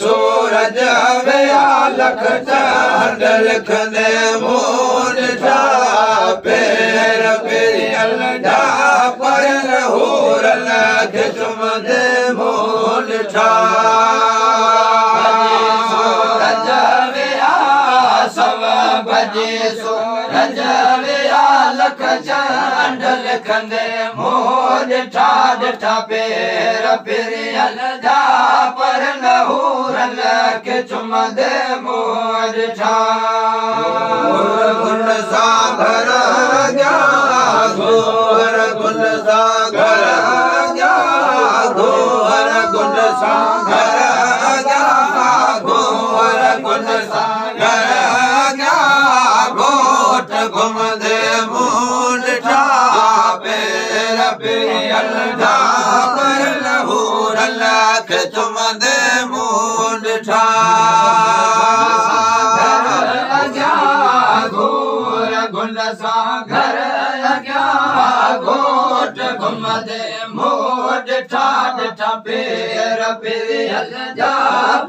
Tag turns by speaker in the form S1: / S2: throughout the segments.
S1: सूरज विया लख चांद लिखंदे मूं ॾिठा पेर पेरियल जा पर हूर लख चुमंदे मूं ॾिठा सूरज विया सवा बजे सूरज विया लख चांद लिखंदे मूं ॾिठा ॾिठा पेर पेरियल जा पर हूर लख चुमंदे मूं ॾिठा गुण सां घर जा घोर गुण सां घर जा घोर गुण सां घर जा घोर गुण सां घर जा घोट घुमंदे मूं ॾिठा पेर पेरियल जा पर हूर लख चुमंदे मूं ॾिठा घोर गुण सां घर अॻियां घोट घुमंदे मूं ॾिठा ॾिठा पेर पेरियल जा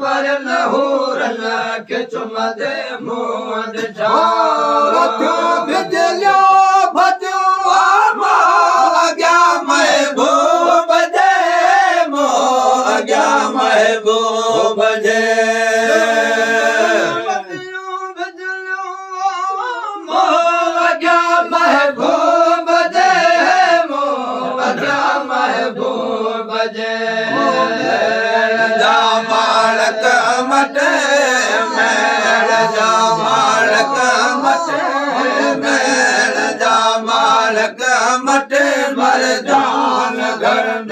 S1: पर हूर लख चुमंदे मूं ॾिठा बिजलियो भॼो अॻियां महबूब जे मूं अॻियां महबूब जे महबूब जे मूं अॻियां महबूब जे जा मालक मटे मेल जा मालक मटे मेल जा मालक मटे मरदान घर